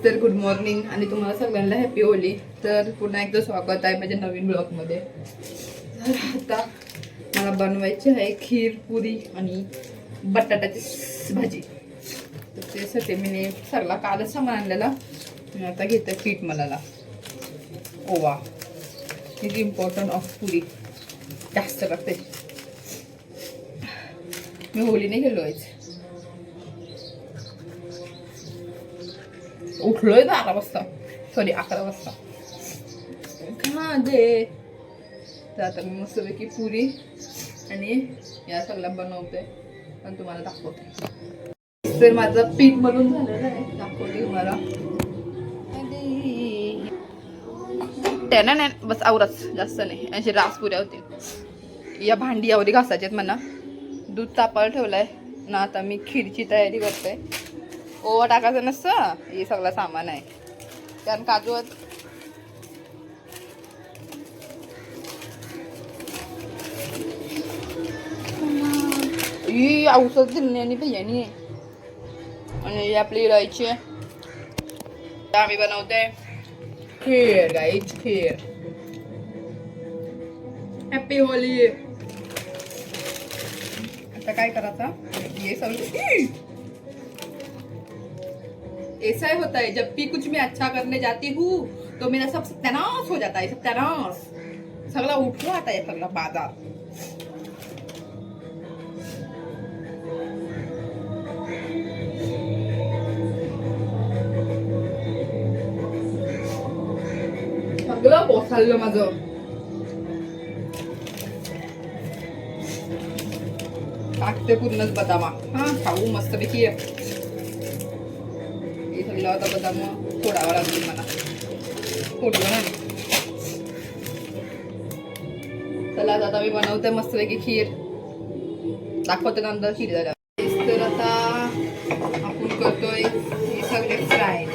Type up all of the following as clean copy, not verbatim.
तर good morning आणि तुम्हाला सगळ्यांना हॅपी होली. तर पुन्हा एकदा स्वागत आहे माझ्या नवीन ब्लॉगमध्ये. तर आता मला बनवायची आहे खीर, पुरी आणि बटाट्याची भाजी. तर त्यासाठी मी सगळा कालच सामान आणलेला. मी आता घेते पीठ मलाला. ओवा इज इम्पॉर्टंट ऑफ पुरी. जास्त लागते. मी होलीने गेलो आहे. उठलोय 12 वाजता, सॉरी 11 वाजता. खा दे. तर आता मी मस्तपैकी पुरी आणि या सगळ्या बनवते आणि तुम्हाला दाखवते. तर माझं पीठ मधून झालेलं आहे, दाखवते तुम्हाला. त्यानं नाही बस आवरच, जास्त नाही. अशी रास पुऱ्या होतील. या भांडी एवढी घासायची आहेत म्हणा. दूध तापायला ठेवलंय ना. आता मी खीरची तयारी करते. ओवा टाकायचं नसतं, हे सगळं सामान आहे. कारण काजू ही औषध दिली आणि बियाणी आणि आपली इलायची. आम्ही बनवते खीर गाईच खीर. Happy Holy. आता काय करायचं, ये सगळं ऐसा ही होता है जब भी कुछ मैं अच्छा करने जाती हूँ तो मेरा सब सत्यानाश हो जाता है. सत्यानाश सगळा उठवा आता है सगळा बाजार. सगळं कोसळलं माझं. टाकते पूर्णच बदामा. हा खाऊ मस्तपैकी. सगळं आता बदाम फोडावं लागतील मला. फोडलं ना. चला आता मी बनवते मस्तपैकी खीर. दाखवते नंतर खीर झाल्या. तर आता आपण करतोय हे सगळे फ्राय.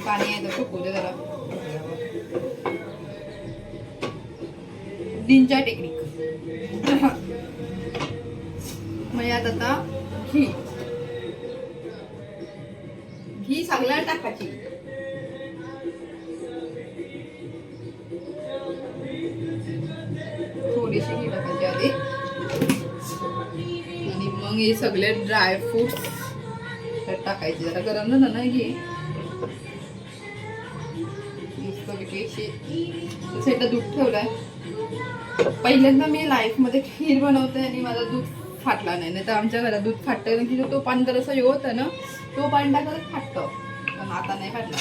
पाणी आहे तर सुकवते जरा. दिनच्या टेक्निक. मग यात आता घी सगळ्या टाकायची. थोडीशी घी टाकायची आधी आणि मग हे सगळे ड्राय फ्रूट्स टाकायचे. जरा गरम झालं ना घी. सेटा दूध ठेवलाय. पहिल्यांदा मी लाईफ मध्ये खीर बनवते आणि माझा दूध फाटला नाही. तर आमच्या घरात दूध फाटतं की तो पाणी जर असं होतं ना, तो पाणी टाकत फाटतं. पण आता नाही फाटला.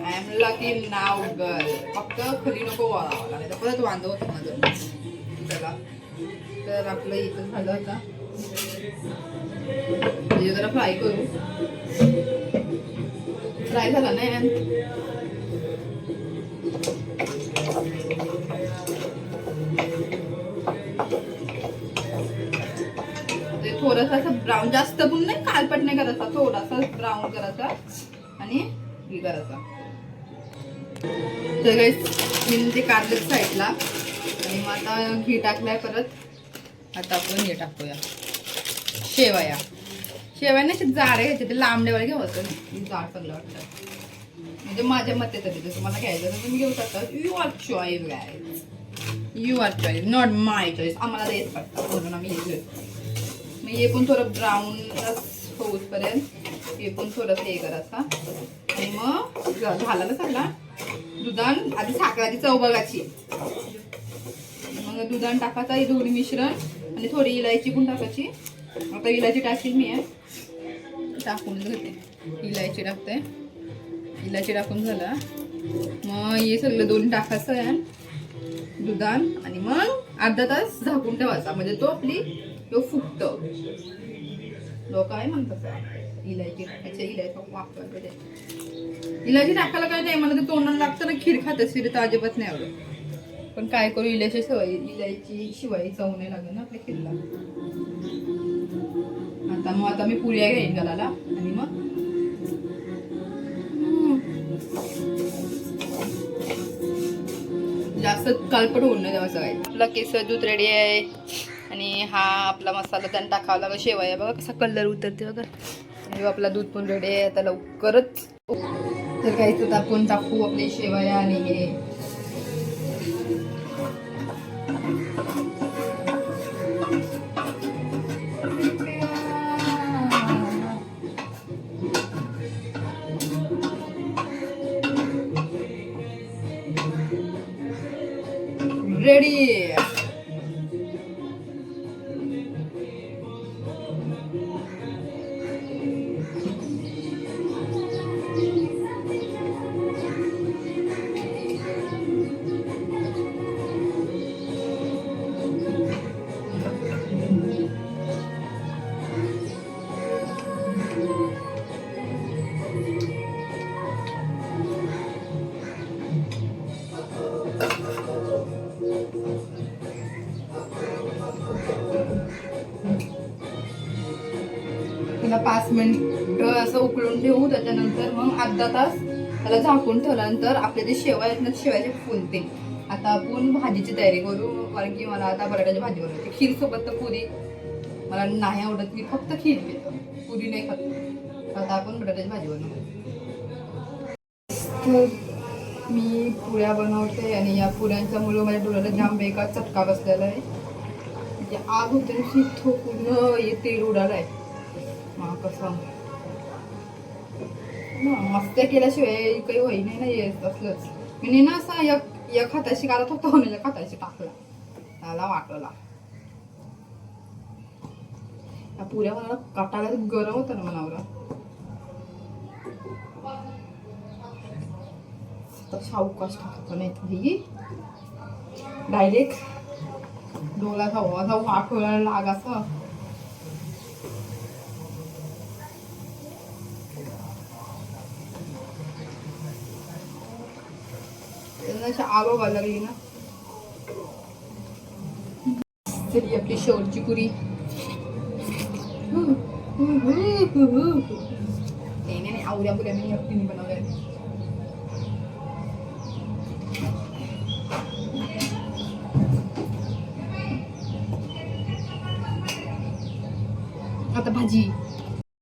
I am lucky now girl. फक्त खरी नको वाढावं नाही तर परत वांद होतं माझं. चला तर आपलं इथं झालं. आता म्हणजे जरा फ्राय करू. फ्राय झाला नाही. थोडासा असं ब्राऊन, जास्त पण नाही, काळपट नाही करायचा. थोडासा ब्राऊन करायचा आणि हे करायचा. तर गाईस ते काढलं साईडला आणि मग आता घी टाकलाय परत. आता आपण हे टाकूया शेवया. शेवयाने जाड घ्यायचे, ते लांबडेवाले घ्यायचं. जाड चांगलं वाटतं म्हणजे माझ्या मते तरी. जसं मला घ्यायचं तर तुम्ही घेऊ शकता. Your choice guys. Your choice, not my choice. आम्हाला देत पडतात म्हणून आम्ही हे. मग हे पण थोडं ब्राऊन होऊसपर्यंत हे पण थोडंसं हे करायचं. आणि मग झाला ना सगळा. दुधान आधी साखराची चव बघायची. मग दुधान टाकायचा हे दोन्ही मिश्रण आणि थोडी इलायची पण टाकायची. आता इलायची टाकली मी आहे. टाकून घेते. इलायची टाकते. इलायची टाकून झाला मग हे सगळं दोन्ही टाकायचं आहे दुधान आणि मग अर्धा तास झाकून ठेवायचा. म्हणजे तो आपली तो फुगतो. लोक काय म्हणतात इलायची टाकायची. इलायची वापरते. इलायची टाकायला काय नाही मला ते तोंडाला लागतं ना. खीर खात असेल तर अजिबात नाही आवडत. पण काय करू, इलायची सवय. इलायची शिवाय चव नाही लागत ना आपल्या खीरला. आता मी पुऱ्या घेईन घालायला आणि मग जास्त कालपट होऊन नाही देवाचं काय. आपला केसर दूध रेडी आहे. आणि हा आपला मसाला त्यानं टाकावा लागेल. शेवया बघा कसा कलर उतरते बघा. आणि आपला दूध पण रेडी आहे आता लवकरच. तर काही आपण टाकू आपले शेवया आणि हे रेडी. त्याला 5 मिनिट असं उकळून ठेवू. त्याच्यानंतर मग अर्धा तास त्याला झाकून ठेवल्यानंतर आपले जे शेवया आहेत ना शेवयाचे फुलते. आता आपण भाजीची तयारी करू. कारण की मला आता बटाट्याची भाजी बनवायची. खीर सोबत तर पुरी मला नाही आवडत. मी फक्त खीर पितो, पुरी नाही खात. आता आपण बटाट्याची भाजी बनवू. तर मी पुऱ्या बनवते आणि या पुऱ्यांच्यामुळे माझ्या डोळ्याला जाम बेकार चटका बसलेला आहे. म्हणजे आग होते पूर्ण तेल उडालं आहे. कसं मस्त केल्याशिवाय काही होई नाही ना येत असलंच. मी ना असं एक हाताशी काढत होतो आणि एक हाताशी टाकला. त्याला वाटला पुऱ्या मला काटाला गरम होतं ना मनावर. सावकाश टाकतो नाही डायरेक्ट डोळ्याचा वाजा वाटवायला लागायचं. आगो व्हायला लागली ना. तरी आपली शेवटची पुरी. नाही आवड्या पुऱ्या मी एकटीने बनवल्या. आता भाजी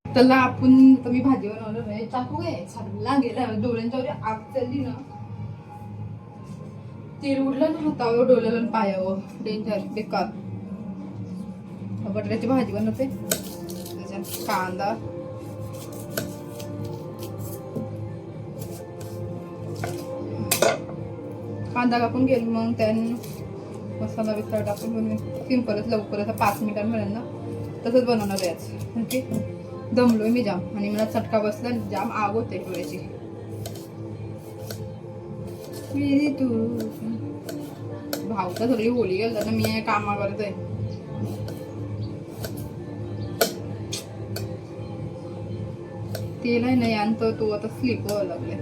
त्याला आपण मी भाजी बनवलं नाही. चाकू काय चालला गेला डोळ्यांच्या वर आग चालली ना. तेल उडलं ना हातावर डोळ्याला पायावर. डेंजर बेकार. बटाट्याची भाजी बनवते. त्याच्यात कांदा कापून घेऊन मग त्यानं मसाला बिस्सा टाकून सिंपलच लवकर 5 मिनिटांपर्यंत ना तसंच बनवणार याच. म्हणजे दमलोय मी जाम आणि मला चटका बसला. जाम आग होते डोळ्याची. तू भाऊ तर सगळी होली गेला ना. मी कामा करतोय. तेल आहे नाही आणतो तो आता स्लिप व्हायला लागले.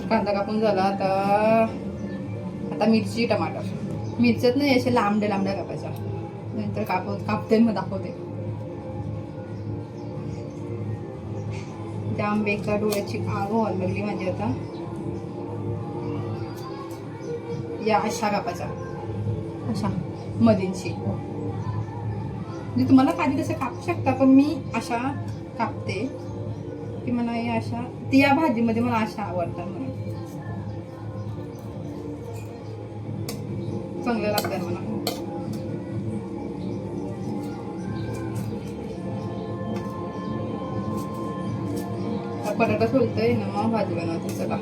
कांदा कापून झाला. आता मिरची टमाटर. मिरच्यात नाही असे लांबड्या कापायच्या. नंतर कापते मग दाखवते. जाम बेकार डोळ्याची आग व्हायला लागली माझी आता. या अशा कापायच्या अशा मधींची. म्हणजे तुम्हाला काढी तसं कापू शकता पण मी अशा कापते की मला या अशा ती या भाजीमध्ये मला अशा आवडतात. म्हणून चांगल्या लागतात मला. बटाटा सोलतोय ना मग भाजी बनवते. चला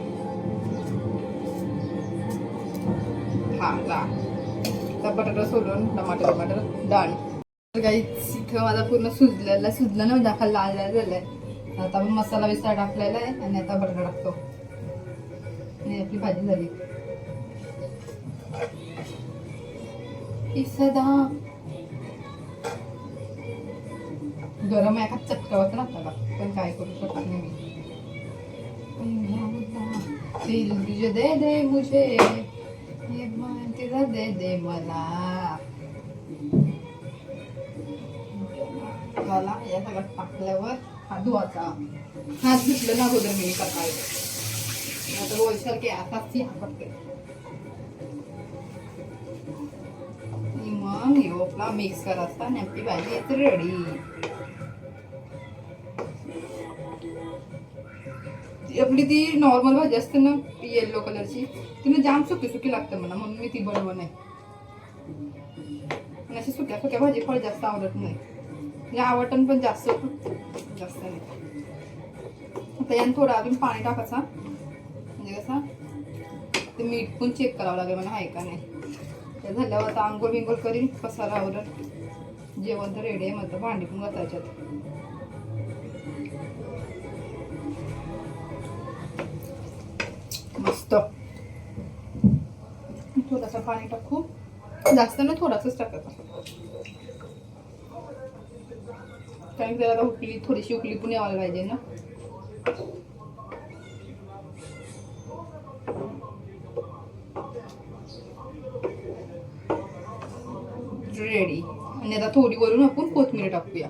हा आता बटाटा सोलून टमाटर डाळ. काही इथं माझा पूर्ण सुजलं ना. दाखल लाल झालंय. आता आपण मसाला बिस्सा टाकलेला आहे आणि आता बटाटा टाकतो आणि आपली भाजी झाली. सदा गरम आहे का चटका होता ना आपल्याला. पण काय करू शकत नाही मी. दिल दे दे मुझे दे दे मला. या सगळं टाकल्यावर हा धुवाचा. हात धुतलं ना अगोदर मी काय आता रोल सारखे असाच करते. मग हे आपला मिक्स करायचा आणि आपली भाजी इथे रेडी. आपली ती नॉर्मल भाजी असते ना येलो कलरची, तिने जाम सुकी सुकी लागते मला, म्हणून मी ती बनवत नाही. आणि अशी सुक्या सुक्या भाजी फळ जास्त आवडत नाही, म्हणजे आवडतं पण जास्त नाही. आता याने थोडं अजून पाणी टाकायचा, म्हणजे कसं ते मीठ पण चेक करावं लागेल मला आहे का नाही. ते झाल्यावर आता आंघोळ बिंघोळ करीन, पसारा आवडत, जेवण तर रेडी आहे. म्हणतं भांडी पण घासायच्यात. मस्त. थोडासा पाणी टाकू, जास्त ना थोडासाच टाकायचा, कारण की त्याला उकली थोडीशी उकली पण यायला पाहिजे ना. रेडी. आणि आता थोडी वरून आपण कोथिंबीर टाकूया.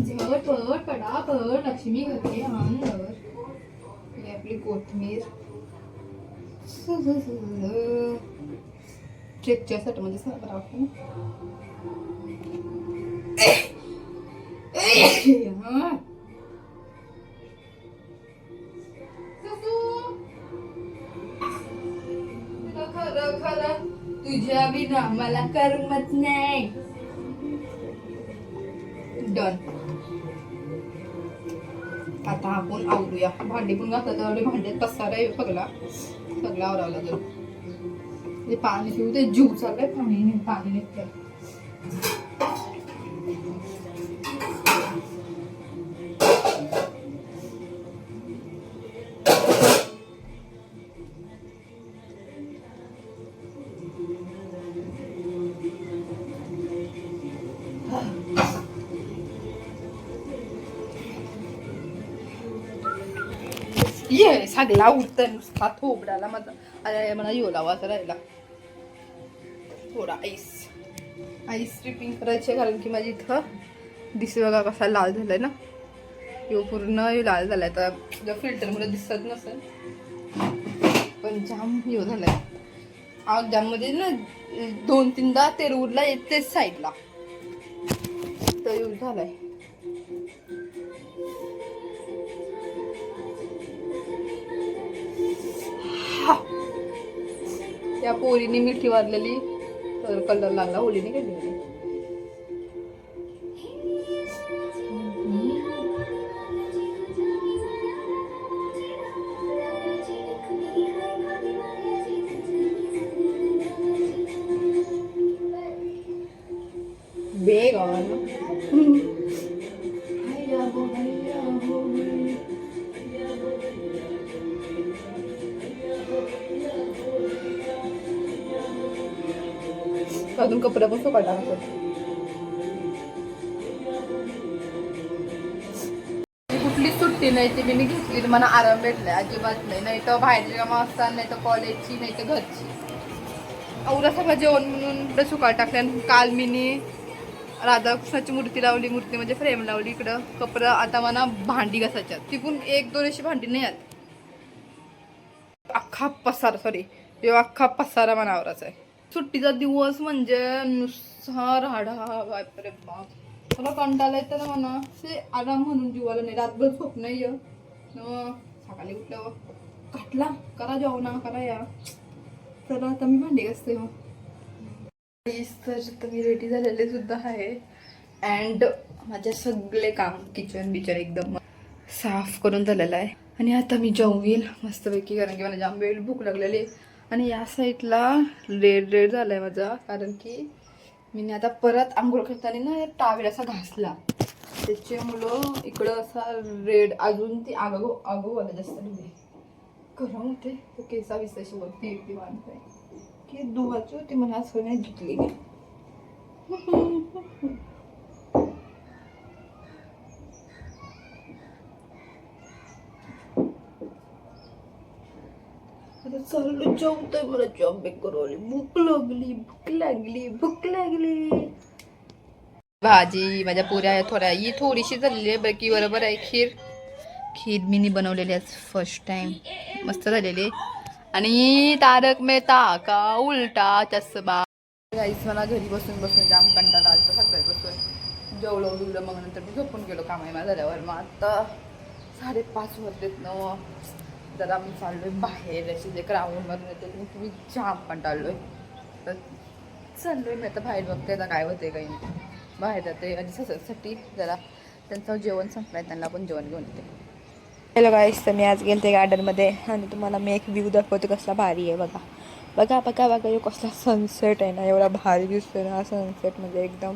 झटपट पटापट लक्ष्मी घरचे अंगावर. ही आपली कोथिंबीर टेक्चरसाठी म्हणजे साखर आपण खरं खरं तुझ्या बिना मला करमत नाही. डन. आता आपण आवरूया. भांडी पण घातलं, भांड्यात पसारा आहे सगळा आवरावं लागेल. ते पाणी पिऊ, ते जीव चाललाय पाणी निघतंय. ये सगळा उठतंय नुसता थोबडाला माझा. अरे मला योलावा असं राहिला. थोडा आईस ट्रिपिंग करायची, कारण की माझी इथं दिसे बघा कसा लाल झालाय ना. यो पूर्ण लाल झालाय. तर फिल्टरमध्ये दिसत नसेल, पण जाम यो झालाय. आग जाममध्ये ना 2-3दा तेरवडला येतेच साईडला, तर यो झालाय. त्या पोरीने मिठी वाजलेली तर कलर लागला, होलीने केली. बेग अजून कपडे पण सुकायला लागतात. कुठली सुट्टी नाही ती मी घेतली तर मला आराम भेटलाय, अजिबात नाही. नाही तर बाहेरची कामं असतात, नाही तर कॉलेजची, नाही तर घरची. एवढं सगळं जेवण म्हणून इकडे सुकाळ टाकल्या. काल मीनी राधाकृष्णाची मूर्ती लावली, मूर्ती म्हणजे फ्रेम लावली. इकडं कपडे, आता मला भांडी घासायच्यात. ती पण 1-2 अशी भांडी नाही आहेत. अख्खा पसारा मनावरच आहे. सुट्टीचा दिवस म्हणजे नुसता राडा. बापरे बाप, मला कंटाळा येतं ना म्हणा. ते आराम म्हणून जीवाला नाही. रातभर झोप नाही ये, सकाळी उठल्यावर काटला करा जेवणा करा या. तर आता मी भांडी घासते. तर तुम्ही रेडी झालेले सुद्धा आहे. अँड माझे सगळे काम किचन बिचन एकदम साफ करून झालेलं आहे. आणि आता मी जेवील मस्तपैकी, कारण की मला जाम वेळ भूक लागलेली. आणि या साईडला रेड झालाय माझा, कारण की मी आता परत आंघोळ करताना ना टावेल असा घासला, त्याच्यामुळं इकडं असा रेड अजून ती आगोवाला जास्त गरम होते. तो केसा विसाशी वरती एकटी बांधताय की दुवाची होती, मला असं नाही धुतली. चालू जेवतोय, मला जॉब करू, भूक लागली. भाजी माझ्या पुऱ्या थोड्या ही थोडीशी झालेली आहे बाकी बरोबर आहे. खीर मीनी बनवलेली आहे फर्स्ट टाइम, मस्त झालेली आहे. आणि तारक मेहता का उलटा चष्मा. गाईस मला घरी बसून बसून जाम कंटाळा आलता सकाळी बसून. जेवलं बिवलं मग नंतर मी झोपून गेलो कामाला झाल्यावर. मग आता 5:30 वाजलेत ना, जरा मी चाललोय बाहेर असे जे ग्राउंडमधून येते तुम्ही जाम कंटाळलोय. तर चाललोय मी आता बाहेर, बघते आता काय होते काही नाही. बाहेर जाते आणि ससाठी जरा त्यांचं जेवण संपलं आहे, त्यांना पण जेवण घेऊन येते. हॅलो गाईस, तर मी आज गेलते गार्डनमध्ये आणि तुम्हाला मी एक व्ह्यू दाखवते कसला भारी आहे. बघा बघा बघा बघा, यो कसला सनसेट आहे ना, एवढा भारी दिसतोय ना सनसेट. म्हणजे एकदम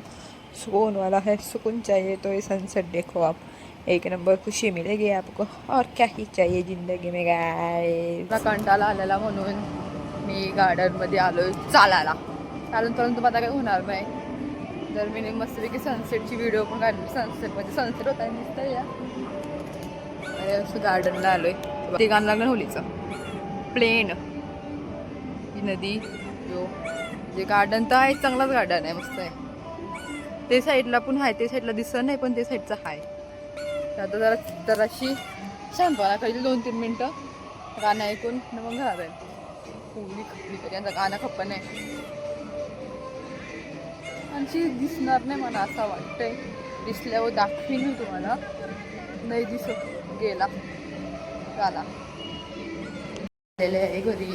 सुकून वाला है, सुकून चाहिए तो ये सनसेट देखो आप, एक नंबर खुशी मिलेगी आपको, और क्या ही चाहिए जिंदगी में गाइस. कंटाळा आलेला म्हणून मी गार्डनमध्ये आलोय चालायला. चालून चालून तुम्हाला काही होणार नाही. तर मी मस्तपैकी सनसेटची व्हिडिओ पण काढली. सनसेटमध्ये सनसेट होता दिसतं या असं गार्डनला आलोय. ते गाणं लागलं होलीचं प्लेन, ही नदी, जो जे गार्डन तर आहे चांगलाच गार्डन आहे, मस्त आहे. ते साईडला पण आहे, ते साईडला दिसत नाही पण ते साईडचं आहे. तर आता जराशी शांतपणा कळली 2-3 मिनटं गाणं ऐकून मग घरात आहे. फुगली खपली तरी यांचा गाणं खप्प नाही आणखी दिसणार नाही मला असं वाटतंय. दिसल्यावर दाखवीन मी तुम्हाला. नाही दिसत गेला गाला आहे घरी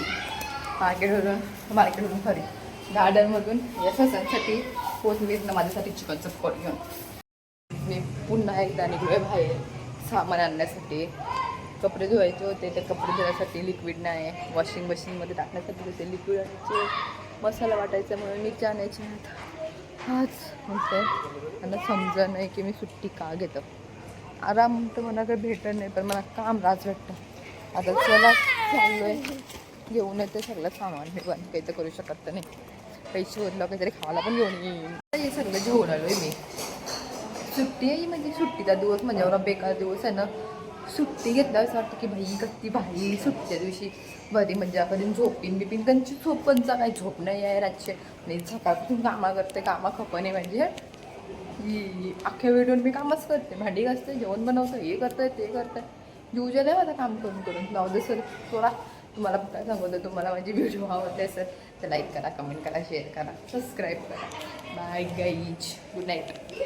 मार्केटवरून खरी गार्डनमधून या सणांसाठी पोचलीच ना माझ्यासाठी चिकनचं पॉट घेऊन. मी पुन्हा एकदा निघलोय बाहेर सामान आणण्यासाठी. कपडे धुवायचे होते, ते कपडे धुण्यासाठी लिक्विड नाही, वॉशिंग मशीनमध्ये टाकण्यासाठी ते लिक्विड आणायचे, मसाला वाटायचा म्हणून मिरच्या आणायची. हाच म्हणते त्यांना समजा नाही की मी सुट्टी का घेतो. आराम तर मला काही भेटत नाही पण मला काम राज भेटतं. आता चला चाललो आहे घेऊन येते सगळं सामान. मी पण काही तर करू शकत नाही. पैसे होतलं काहीतरी खायला पण घेऊन येईन. हे सगळं घेऊन आलो आहे मी. सुट्टी आहे म्हणजे सुट्टीचा दिवस म्हणजे एवढा बेकार दिवस आहे ना. सुट्टी घेतला असं वाटतं की भाई कधी भाई सुट्टीच्या दिवशी बरी म्हणजे कधी झोपीन बिपीन. त्यांची झोपणचा काही झोप नाही आहे रातचे. नाही सकाळपासून कामा करते, कामा खपणे म्हणजे अख्ख्या वेळून मी कामच करते. भांडी घासते, जेवण बनवतं, हे करतंय ते करतंय. युजल आहे माझं काम करून करून. जाऊ दे सर थोडा. तुम्हाला काय सांगतो, तुम्हाला माझी व्हिडिओ आवडले असेल तर लाईक करा, कमेंट करा, शेअर करा, सबस्क्राईब करा. Bye guys, good night.